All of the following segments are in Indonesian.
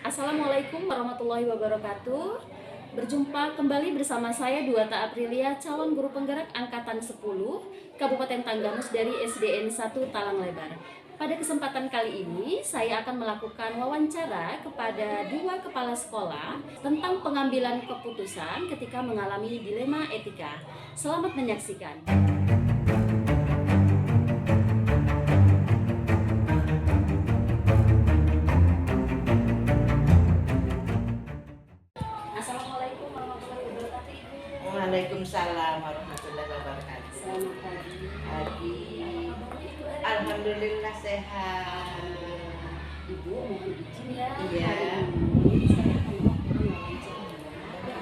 Assalamualaikum warahmatullahi wabarakatuh. Berjumpa kembali bersama saya Duata Aprilia, calon guru penggerak angkatan 10 Kabupaten Tanggamus dari SDN 1 Talang Lebar. Pada kesempatan kali ini saya akan melakukan wawancara kepada dua kepala sekolah tentang pengambilan keputusan ketika mengalami dilema etika. Selamat menyaksikan. Assalamualaikum warahmatullahi wabarakatuh, Ibu. Waalaikumsalam warahmatullahi wabarakatuh. Selamat pagi. Pagi. Alhamdulillah sehat. Ibu mohon izin ya. Iya. Hari ini saya akan melakukan wawancara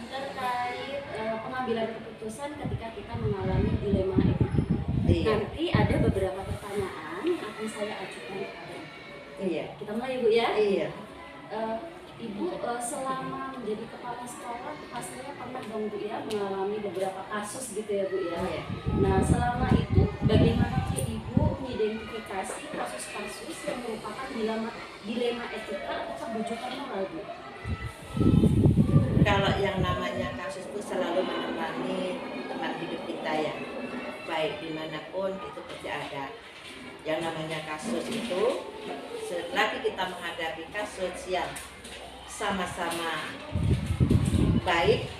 terkait pengambilan keputusan ketika kita mengalami dilema etika. Iya. Nanti ada beberapa pertanyaan yang akan saya ajukan kepada Ibu. Iya. Kita mulai, Ibu ya. Iya. Ibu selama menjadi kepala sekolah pastinya pernah dong Bu ya mengalami beberapa kasus gitu ya Bu ya. Iya. Nah selama itu bagaimana Ibu mengidentifikasi kasus-kasus yang merupakan dilema etika atau bujukan moral Bu? Kalau yang namanya kasus itu selalu menemani teman hidup kita ya. Baik dimanapun itu pasti ada. Yang namanya kasus itu selagi kita menghadapi kasus yang sama-sama baik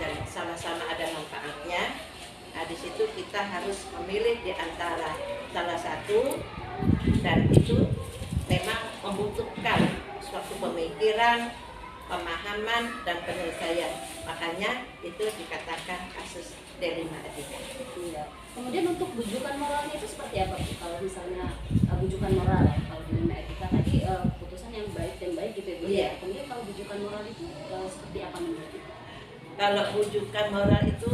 dan sama-sama ada manfaatnya. Nah, di situ kita harus memilih di antara salah satu dan itu memang membutuhkan suatu pemikiran, pemahaman dan penyelesaian. Makanya itu dikatakan kasus dilema etika. Iya. Kemudian untuk bujukan moralnya itu seperti apa Bu? Kalau misalnya bujukan moral ya, kalau dilema etika tadi putusan yang baik dan baik gitu ya Bu. Iya. Kemudian kalau bujukan moral itu seperti apa menurut Ibu? Kalau bujukan moral itu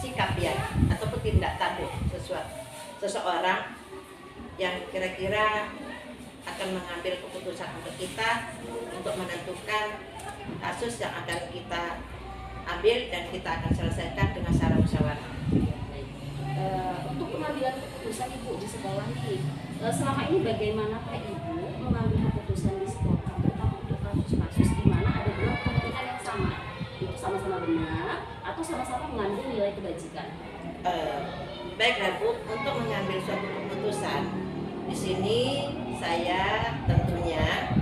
sikap ya ataupun tindak tanduk seseorang yang kira-kira akan mengambil keputusan untuk kita untuk menentukan kasus yang akan kita ambil dan kita akan selesaikan dengan cara musyawarah. Untuk pengambilan keputusan Ibu di sekolah ini, selama ini bagaimana Pak Ibu mengambil keputusan di sekolah, terutama untuk kasus-kasus di mana ada dua kepentingan yang sama, itu sama-sama benar atau sama-sama mengandung nilai kebajikan? Baiklah Bu, untuk mengambil suatu keputusan di sini saya tentunya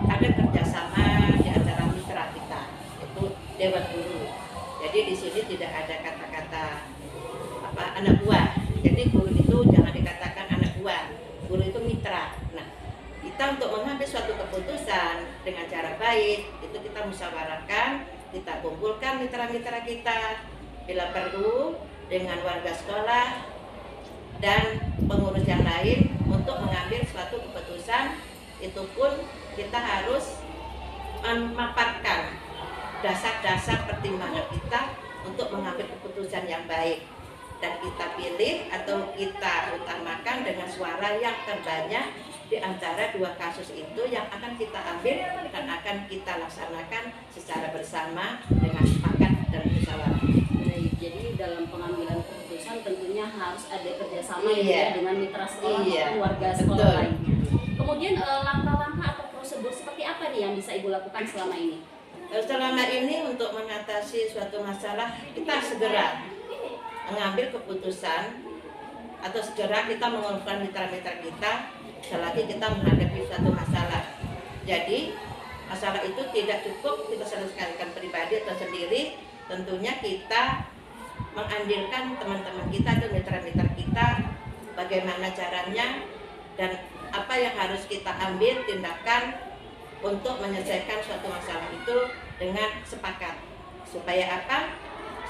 ada kerjasama di antara mitra kita, itu Dewan Guru. Jadi di sini tidak ada kata-kata anak buah. Jadi guru itu jangan dikatakan anak buah. Guru itu mitra. Nah, kita untuk mengambil suatu keputusan dengan cara baik itu kita musyawarahkan, kita kumpulkan mitra-mitra kita bila perlu dengan warga sekolah dan pengurus yang lain untuk mengambil suatu keputusan. Itu pun kita harus memaparkan dasar-dasar pertimbangan kita untuk mengambil keputusan yang baik dan kita pilih atau kita utamakan dengan suara yang terbanyak di antara dua kasus itu yang akan kita ambil dan akan kita laksanakan secara bersama dengan sepakat dan musyawarah. Jadi dalam pengambilan keputusan tentunya harus ada kerjasama Iya. ya dengan mitra sekolah Iya. maupun warga sekolah Betul. lainnya. Kemudian langkah-langkah atau prosedur seperti apa nih yang bisa Ibu lakukan selama ini? Selama ini untuk mengatasi suatu masalah kita segera mengambil keputusan atau segera kita mengumpulkan mitra-mitra kita selagi kita menghadapi suatu masalah. Jadi masalah itu tidak cukup kita selesaikan pribadi atau sendiri, tentunya kita mengandilkan teman-teman kita atau mitra-mitra kita bagaimana caranya dan apa yang harus kita ambil tindakan untuk menyelesaikan suatu masalah itu dengan sepakat. Supaya apa?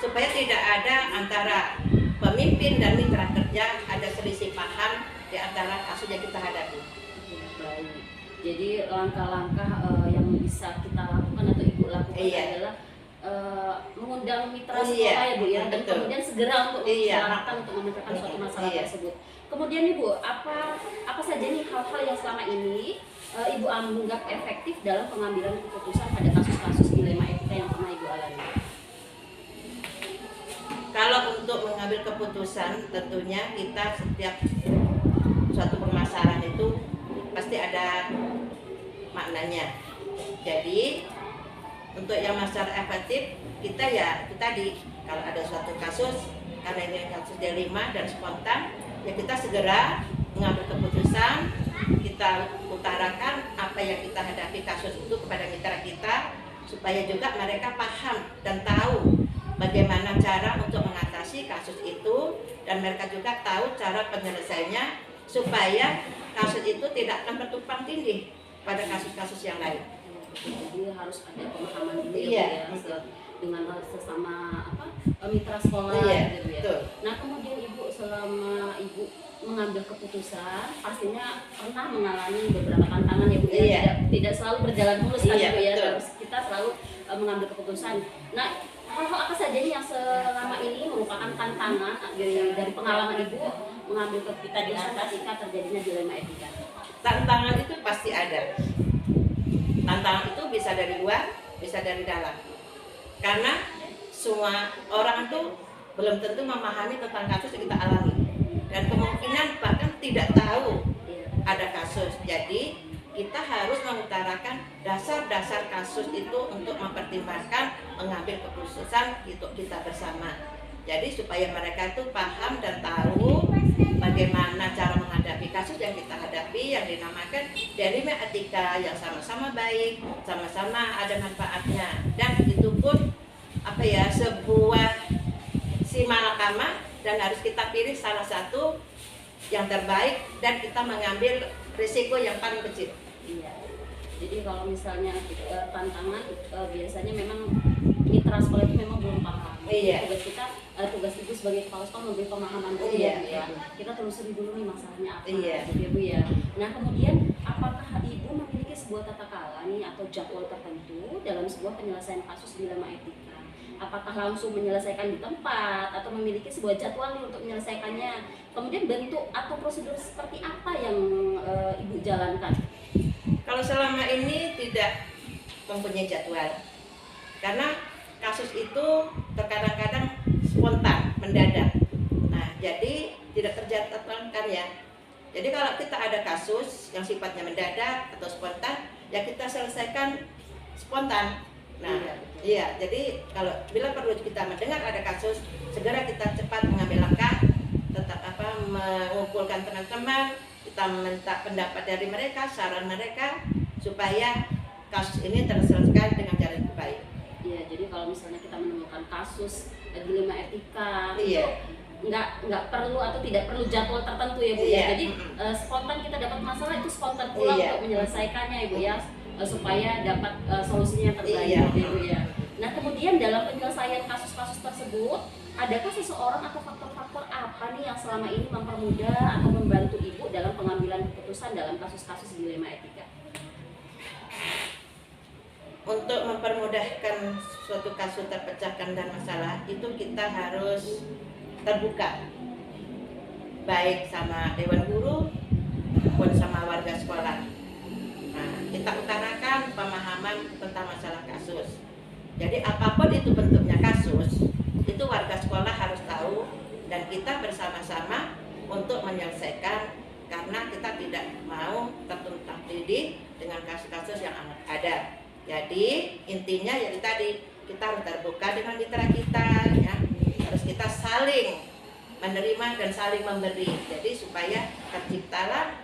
Supaya tidak ada antara pemimpin dan mitra kerja ada selisih paham di antara kasus yang kita hadapi. Baik. Jadi langkah-langkah yang bisa kita lakukan atau ibu lakukan adalah mengundang mitra sekolah ya Bu ya, dan kemudian segera untuk membicarakan untuk memecahkan suatu masalah tersebut. Kemudian Ibu, apa saja nih hal-hal yang selama ini Ibu anggap efektif dalam pengambilan keputusan pada kasus-kasus dilema etika yang pernah Ibu alami? Kalau untuk mengambil keputusan, tentunya kita setiap suatu permasalahan itu pasti ada maknanya. Jadi untuk yang masalah efektif, kita ya itu tadi, kalau ada suatu kasus karena ini kasus dilema dan spontan, ya kita segera mengambil keputusan, kita utarakan apa yang kita hadapi kasus itu kepada mitra kita, supaya juga mereka paham dan tahu bagaimana cara untuk mengatasi kasus itu, dan mereka juga tahu cara penyelesaiannya supaya kasus itu tidak akan bertumpang tindih pada kasus-kasus yang lain. Jadi harus ada pemahaman dulu ya dengan sesama mitra sekolah gitu ya. Nah kemudian Ibu, selama Ibu mengambil keputusan pastinya pernah mengalami beberapa tantangan ya Bu ya. Tidak selalu berjalan mulus kan Bu ya. Harus kita selalu mengambil keputusan. Nah hal-hal apa saja nih yang selama ini merupakan tantangan dari pengalaman Ibu mengambil keputusan di atas ketika terjadinya dilema etika? Tantangan itu pasti ada. Tantangan itu bisa dari luar, bisa dari dalam. Karena semua orang itu belum tentu memahami tentang kasus yang kita alami, dan kemungkinan bahkan tidak tahu ada kasus. Jadi kita harus mengutarakan dasar-dasar kasus itu untuk mempertimbangkan mengambil keputusan untuk kita bersama. Jadi supaya mereka itu paham dan tahu bagaimana cara menghadapi kasus yang kita hadapi, yang dinamakan dilema etika, yang sama-sama baik, sama-sama ada manfaatnya, dan itu pun sebuah simalakama, dan harus kita pilih salah satu yang terbaik dan kita mengambil risiko yang paling kecil. Iya. Jadi kalau misalnya tantangan biasanya memang mitra sekolah itu memang belum paham. Tugas kita, tugas Ibu sebagai kepala sekolah memberi pemahaman dulu ya. Kita telusuri dulu nih masalahnya apa, gitu ya Bu ya. Nah kemudian apakah Ibu memiliki sebuah tata cara nih atau jadwal tertentu dalam sebuah penyelesaian kasus dilema etika? Apakah langsung menyelesaikan di tempat atau memiliki sebuah jadwal nih untuk menyelesaikannya? Kemudian bentuk atau prosedur seperti apa yang Ibu jalankan? Kalau selama ini tidak mempunyai jadwal, karena kasus itu terkadang-kadang spontan, mendadak. Nah, jadi tidak terjadwalkan ya. Jadi kalau kita ada kasus yang sifatnya mendadak atau spontan, ya kita selesaikan spontan. Nah, jadi kalau bila perlu kita mendengar ada kasus, segera kita cepat mengambil langkah, tetap mengumpulkan teman-teman, kita minta pendapat dari mereka, saran mereka, supaya kasus ini terselesaikan dengan jalan yang baik. Iya, jadi kalau misalnya kita menemukan kasus dilema etika, nggak perlu atau tidak perlu jadwal tertentu ya Bu ya. Jadi spontan kita dapat masalah itu spontan pulang untuk menyelesaikannya Ibu ya, supaya dapat solusinya terbaik ya Bu ya. Nah kemudian dalam penyelesaian kasus-kasus tersebut, adakah seseorang atau faktor-faktor apa nih yang selama ini mempermudah atau membantu Ibu dalam pengambilan keputusan dalam kasus-kasus dilema etika? Untuk mempermudahkan suatu kasus terpecahkan dan masalah itu kita harus terbuka, baik sama dewan guru maupun sama warga sekolah. Nah, kita utarakan pemahaman tentang masalah kasus. Jadi apapun itu bentuknya kasus, itu warga sekolah harus tahu, dan kita bersama-sama untuk menyelesaikan, karena kita tidak mau tertumpang tindih dengan kasus-kasus yang ada. Jadi intinya ya tadi, kita harus terbuka dengan mitra kita ya. Harus kita saling menerima dan saling memberi. Jadi supaya terciptalah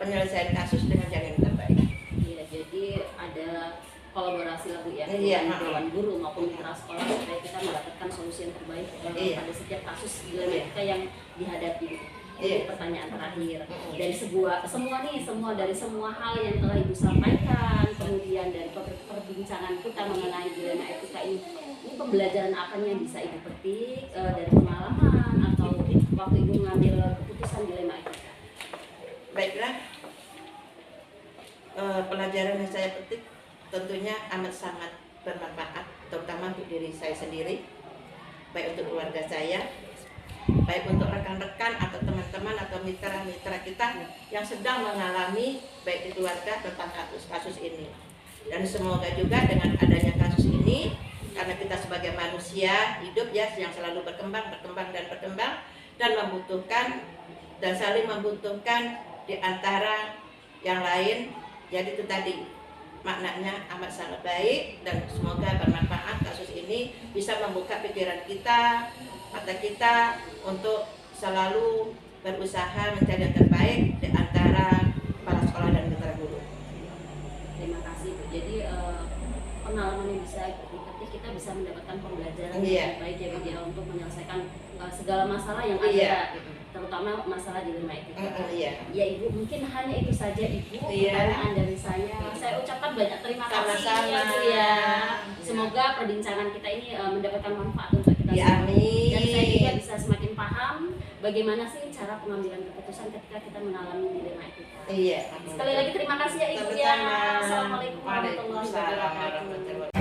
penyelesaian kasus dengan jalan yang terbaik. Iya, jadi ada kolaborasi lah Bu ya, dengan dewan guru maupun mitra sekolah supaya kita mendapatkan solusi yang terbaik pada setiap kasus dilema etika yang dihadapi. Jadi pertanyaan terakhir, dari semua dari semua hal yang telah Ibu sampaikan, kemudian dari perbincangan kita mengenai dilema etika ini pembelajaran apa yang bisa Ibu petik dari pengalaman atau waktu Ibu mengambil keputusan dilema etika? Baiklah, pelajaran yang saya petik tentunya amat sangat bermanfaat, terutama untuk diri saya sendiri, baik untuk keluarga saya, baik untuk rekan-rekan atau teman-teman atau mitra-mitra kita yang sedang mengalami baik di keluarga tentang kasus-kasus ini. Dan semoga juga dengan adanya kasus ini, karena kita sebagai manusia hidup ya yang selalu berkembang dan membutuhkan dan saling membutuhkan di antara yang lain. Jadi itu tadi maknanya amat sangat baik dan semoga bermanfaat. Kasus ini bisa membuka pikiran kita, mata kita untuk selalu berusaha mencari yang terbaik di antara kepala sekolah dan mitra guru. Terima kasih Bu. Jadi pengalaman yang bisa dipetik, kita bisa mendapatkan pembelajaran yang baik ya Bu ya, untuk menyelesaikan segala masalah yang ada gitu, terutama masalah dilema etika. Ya Ibu, mungkin hanya itu saja Ibu pertanyaan dari saya. Saya ucapkan banyak terima kasih ya Bu ya. Semoga perbincangan kita ini mendapatkan manfaat untuk kita semua. Amin. Dan saya juga bisa semakin paham bagaimana sih cara pengambilan keputusan ketika kita mengalami dilema etika. Sekali lagi terima kasih ya Ibu ya. Assalamualaikum warahmatullahi wabarakatuh.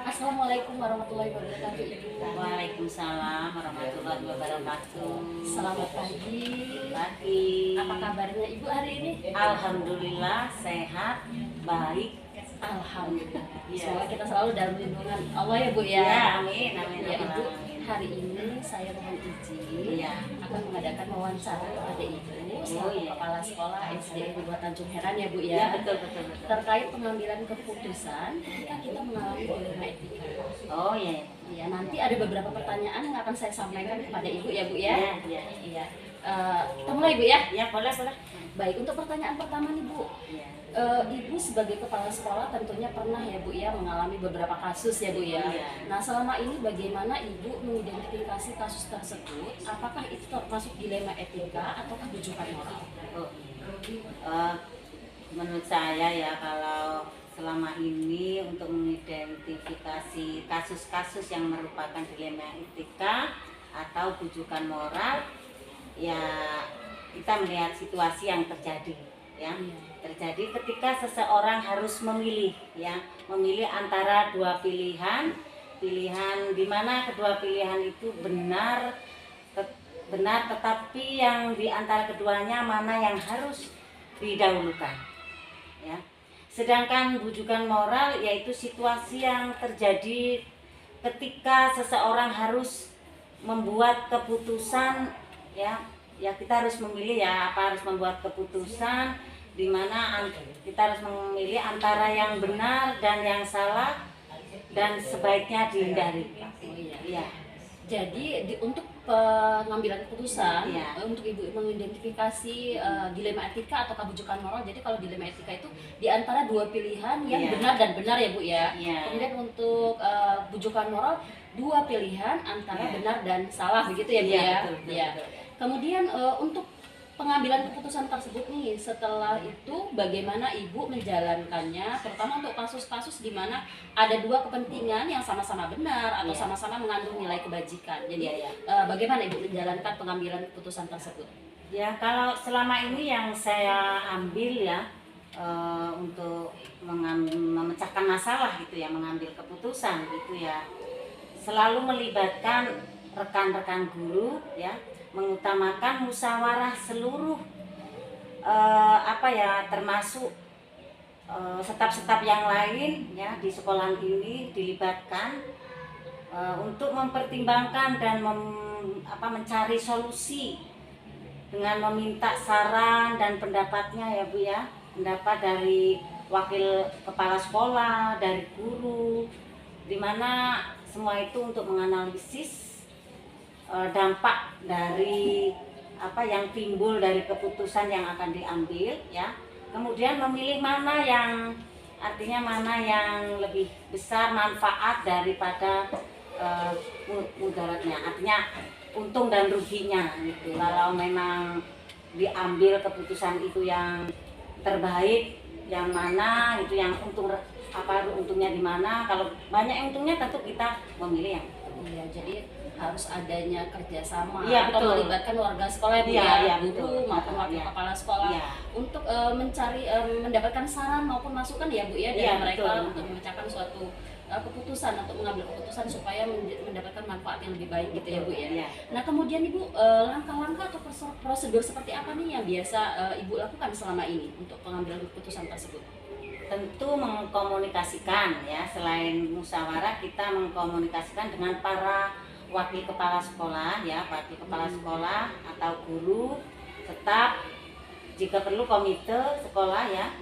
Assalamualaikum warahmatullahi wabarakatuh Ibu. Waalaikumsalam warahmatullahi wabarakatuh. Selamat pagi. Pagi. Apa kabarnya Ibu hari ini? Alhamdulillah sehat, baik. Alhamdulillah. Ya. Semoga kita selalu dalam lindungan Allah ya Bu ya. Ya, amin, amin, Ya Ibu, amin. hari ini saya mohon izin akan mengadakan wawancara kepada Ibu selaku Kepala Sekolah SDN 2 Tanjung Heran ya Bu Ya, ya. betul, betul, betul. Terkait pengambilan keputusan ketika kita mengalami dilema etika. Oh ya. Ya, nanti ada beberapa pertanyaan yang akan saya sampaikan kepada Ibu ya Bu ya. Iya. Kita mulai Bu ya. Ya, boleh, boleh. Baik, untuk pertanyaan pertama nih Bu. Ya. Ibu sebagai kepala sekolah tentunya pernah ya Bu ya mengalami beberapa kasus ya Bu ya. Iya. Nah, selama ini bagaimana Ibu mengidentifikasi kasus tersebut? Apakah itu termasuk dilema etika ataukah bujukan moral? Oh, menurut saya ya, kalau selama ini untuk mengidentifikasi kasus-kasus yang merupakan dilema etika atau bujukan moral, ya kita melihat situasi yang terjadi ya. Terjadi ketika seseorang harus memilih antara dua pilihan di mana kedua pilihan itu benar tetapi yang di antara keduanya mana yang harus didahulukan ya. Sedangkan bujukan moral yaitu situasi yang terjadi ketika seseorang harus membuat keputusan ya kita harus memilih harus membuat keputusan di mana kita harus memilih antara yang benar dan yang salah dan sebaiknya dihindari. Iya. Jadi untuk pengambilan keputusan untuk Ibu mengidentifikasi dilema etika atau bujukan moral. Jadi kalau dilema etika itu di antara dua pilihan yang benar dan benar ya Bu ya. Kemudian untuk bujukan moral dua pilihan antara benar dan salah begitu ya Bu ya. Betul. Kemudian untuk pengambilan keputusan tersebut nih, setelah itu bagaimana Ibu menjalankannya, terutama untuk kasus-kasus di mana ada dua kepentingan yang sama-sama benar atau sama-sama mengandung nilai kebajikan. Jadi bagaimana Ibu menjalankan pengambilan keputusan tersebut? Ya, kalau selama ini yang saya ambil untuk memecahkan masalah gitu ya, mengambil keputusan gitu ya, selalu melibatkan rekan-rekan guru ya, mengutamakan musyawarah seluruh termasuk staf-staf yang lain ya di sekolah ini dilibatkan untuk mempertimbangkan dan mencari solusi dengan meminta saran dan pendapatnya ya Bu ya, pendapat dari wakil kepala sekolah, dari guru, di mana semua itu untuk menganalisis dampak dari yang timbul dari keputusan yang akan diambil ya. Kemudian memilih mana yang lebih besar manfaat daripada mudaratnya, artinya untung dan ruginya gitu. Kalau memang diambil keputusan itu yang terbaik, yang mana itu yang untung apa untungnya di mana. Kalau banyak yang untungnya tentu kita memilih yang Iya, jadi harus adanya kerjasama Iya, atau betul. melibatkan warga sekolah ya Bu Iya, ya, iya, guru betul. maupun wakil Iya. kepala sekolah Iya. untuk mencari mendapatkan saran maupun masukan ya Bu ya dari Iya, mereka betul. untuk memecahkan suatu keputusan atau mengambil keputusan supaya mendapatkan manfaat yang lebih baik gitu ya Bu ya. Iya. Nah kemudian Ibu langkah-langkah atau prosedur seperti apa nih yang biasa Ibu lakukan selama ini untuk pengambilan keputusan tersebut? Tentu mengkomunikasikan ya, selain musyawarah kita mengkomunikasikan dengan para wakil kepala sekolah ya, wakil kepala sekolah atau guru, tetap jika perlu komite sekolah ya,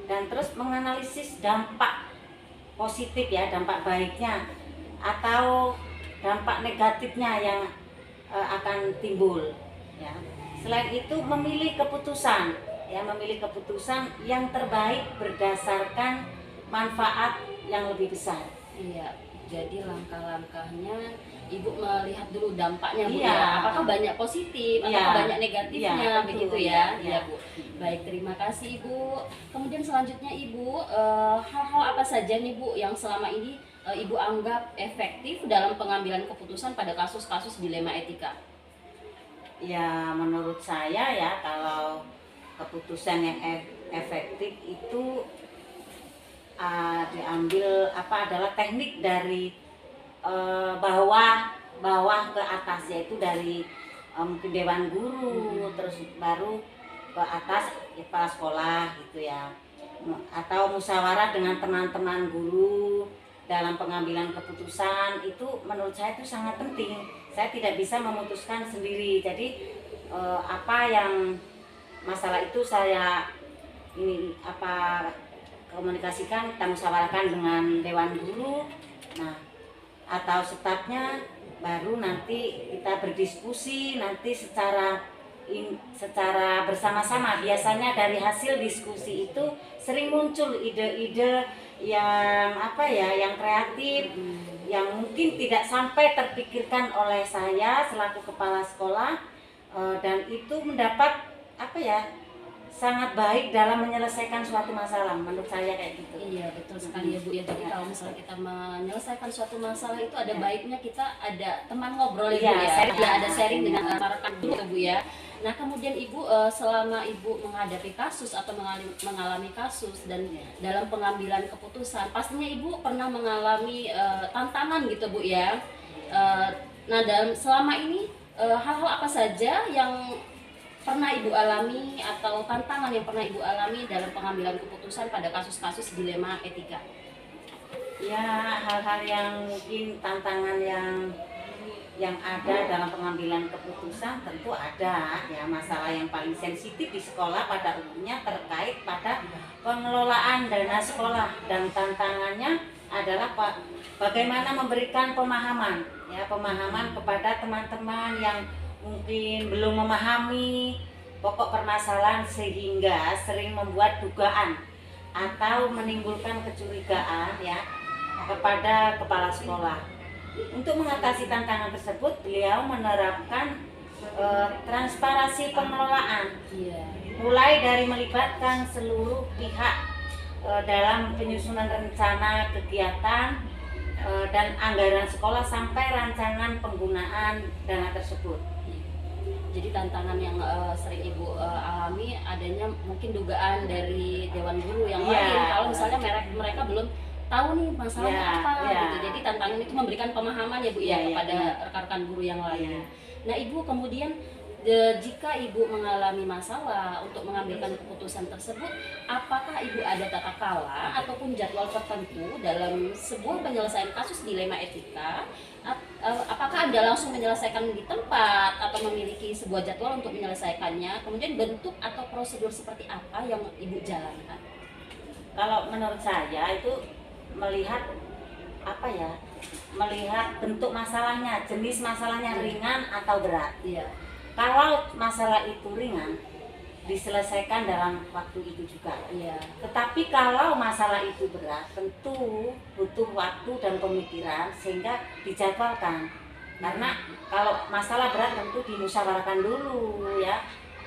dan terus menganalisis dampak positif ya, dampak baiknya atau dampak negatifnya yang akan timbul ya. Selain itu memilih keputusan ya, memilih keputusan yang terbaik berdasarkan manfaat yang lebih besar. Iya, jadi langkah-langkahnya Ibu melihat dulu dampaknya Bu Iya. ya. Apakah banyak positif Iya. atau banyak negatifnya Iya, betul. begitu ya? Iya. Iya Bu. Baik, terima kasih Ibu. Kemudian selanjutnya Ibu, hal-hal apa saja nih Bu yang selama ini Ibu anggap efektif dalam pengambilan keputusan pada kasus-kasus dilema etika? Ya menurut saya ya, kalau keputusan yang efektif itu diambil adalah teknik dari bawah ke atas, yaitu dari mungkin dewan guru, terus baru ke atas kepala sekolah gitu ya, atau musyawarah dengan teman-teman guru dalam pengambilan keputusan. Itu menurut saya itu sangat penting. Saya tidak bisa memutuskan sendiri, jadi apa yang masalah itu saya komunikasikan, kita musyawarahkan dengan dewan guru, nah atau stafnya, baru nanti kita berdiskusi nanti secara bersama-sama. Biasanya dari hasil diskusi itu sering muncul ide-ide yang yang kreatif, yang mungkin tidak sampai terpikirkan oleh saya selaku kepala sekolah, dan itu mendapat sangat baik dalam menyelesaikan suatu masalah. Menurut saya kayak gitu. Iya, betul sekali ya Bu ya. Jadi kalau misalnya kita menyelesaikan suatu masalah itu ada baiknya kita ada teman ngobrol ya Bu Iya, ya. sharing. Ya, ada sharing dengan para rekan guru Bu ya. Nah kemudian Ibu selama Ibu menghadapi kasus atau mengalami kasus dan dalam pengambilan keputusan, pastinya Ibu pernah mengalami tantangan gitu Bu ya. Nah selama ini hal-hal apa saja yang pernah Ibu alami atau tantangan yang pernah Ibu alami dalam pengambilan keputusan pada kasus-kasus dilema etika? Ya, hal-hal yang mungkin tantangan yang ada dalam pengambilan keputusan tentu ada ya. Masalah yang paling sensitif di sekolah pada umumnya terkait pada pengelolaan dana sekolah, dan tantangannya adalah bagaimana memberikan pemahaman kepada teman-teman yang mungkin belum memahami pokok permasalahan, sehingga sering membuat dugaan atau menimbulkan kecurigaan ya kepada kepala sekolah. Untuk mengatasi tantangan tersebut, beliau menerapkan transparansi pengelolaan, mulai dari melibatkan seluruh pihak dalam penyusunan rencana kegiatan dan anggaran sekolah sampai rancangan penggunaan dana tersebut. Jadi tantangan yang sering Ibu alami adanya mungkin dugaan dari dewan guru yang lain, kalau misalnya mereka belum tahu nih masalahnya apa gitu. Jadi tantangan itu memberikan pemahaman ya Bu kepada rekan-rekan guru yang lain. Nah Ibu kemudian jika Ibu mengalami masalah untuk mengambilkan keputusan tersebut, apakah Ibu ada tata kala ataupun jadwal tertentu dalam sebuah penyelesaian kasus dilema etika? Apakah Anda langsung menyelesaikan di tempat atau memiliki sebuah jadwal untuk menyelesaikannya? Kemudian bentuk atau prosedur seperti apa yang Ibu jalankan? Kalau menurut saya itu melihat bentuk masalahnya, jenis masalahnya ringan atau berat. Kalau masalah itu ringan, diselesaikan dalam waktu itu juga. Tetapi kalau masalah itu berat, tentu butuh waktu dan pemikiran sehingga dijadwalkan. Karena kalau masalah berat tentu dimusyawarahkan dulu ya,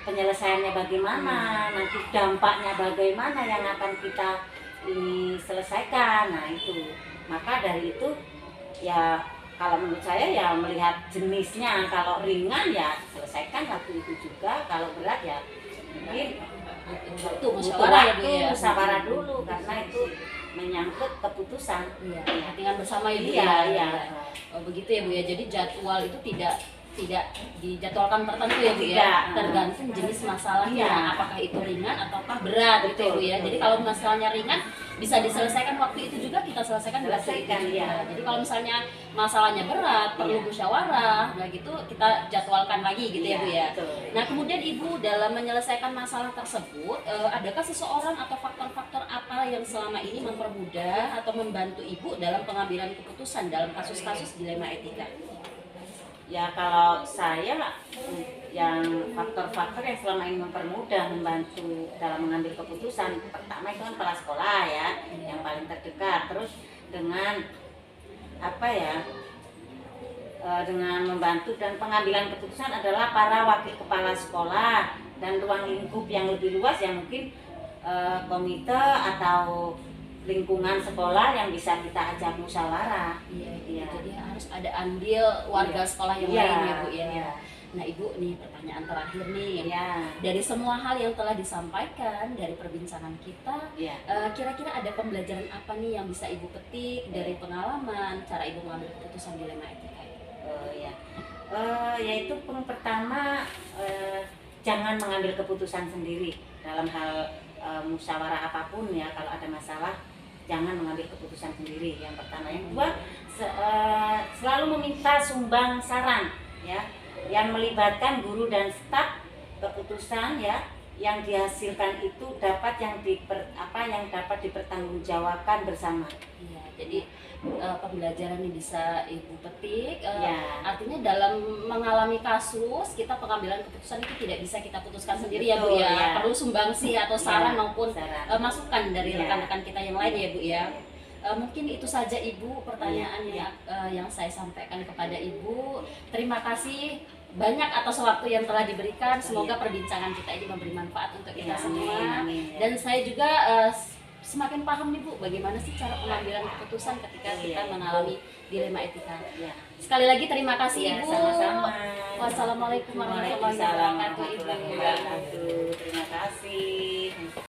penyelesaiannya bagaimana, nanti dampaknya bagaimana yang akan kita diselesaikan. Nah itu, maka dari itu ya kalau menurut saya ya melihat jenisnya, kalau ringan ya selesaikan waktu itu juga, kalau berat ya mungkin Itu butuh musyawarah ya Bu waktu, ya. musyawarah dulu karena itu menyangkut keputusan. Iya, dengan bersama ya Bu Iya, ya. iya. Oh, begitu ya Bu ya. Jadi jadwal itu tidak dijadwalkan tertentu ya Bu ya. Tidak. Tergantung jenis masalahnya, Iya. apakah itu ringan ataukah berat gitu ya Bu ya. Betul. Jadi kalau masalahnya ringan bisa diselesaikan waktu itu juga, kita selesaikan di waktu itu Selesaikan, juga. iya. Jadi kalau misalnya masalahnya berat, perlu Iya. musyawarah, nah gitu kita jadwalkan lagi gitu ya Bu ya. Betul. Nah kemudian Ibu dalam menyelesaikan masalah tersebut, adakah seseorang atau faktor-faktor apa yang selama ini mempermudah atau membantu Ibu dalam pengambilan keputusan dalam kasus-kasus dilema etika? Ya kalau saya yang faktor-faktor yang selama ini mempermudah, membantu dalam mengambil keputusan, pertama itu kan kepala sekolah ya, yang paling terdekat. Terus dengan apa ya, dengan membantu dan pengambilan keputusan adalah para wakil kepala sekolah dan ruang lingkup yang lebih luas yang mungkin komite atau lingkungan sekolah yang bisa kita ajak musyawarah. Iya, Iya. jadi harus ada andil warga Iya. sekolah yang Iya, lain ya Bu ya. iya. Nah Ibu nih pertanyaan terakhir nih. Iya, Dari semua hal yang telah disampaikan dari perbincangan kita, iya. kira-kira ada pembelajaran apa nih yang bisa Ibu petik dari pengalaman cara Ibu mengambil keputusan dilema etika ini? Ya. Yaitu yang pertama, jangan mengambil keputusan sendiri dalam hal musyawarah apapun ya. Kalau ada masalah jangan mengambil keputusan sendiri, yang pertama. Yang kedua, selalu meminta sumbang saran ya, yang melibatkan guru dan staf. Keputusan ya yang dihasilkan itu dapat yang dapat dipertanggungjawabkan bersama. Iya, jadi pembelajaran yang bisa Ibu petik, Ya. artinya dalam mengalami kasus kita pengambilan keputusan itu tidak bisa kita putuskan sendiri ya Bu Betul, ya. ya. Perlu sumbangsi atau saran Ya, maupun saran. masukan dari Ya. rekan-rekan kita yang lain ya Bu ya. Mungkin itu saja Ibu pertanyaan Ya. yang saya sampaikan kepada Ibu. Terima kasih banyak atas waktu yang telah diberikan. Semoga perbincangan kita ini memberi manfaat untuk kita Ya, semua. amin, ya. Dan saya juga semakin paham nih Bu, bagaimana sih cara pengambilan keputusan ketika kita Iya. mengalami dilema etika. Ya. Sekali lagi terima kasih Ya, Ibu. sama-sama. Wassalamualaikum warahmatullahi Waalaikumsalam wabarakatuh Ibu. warahmatullahi wabarakatuh. Terima kasih.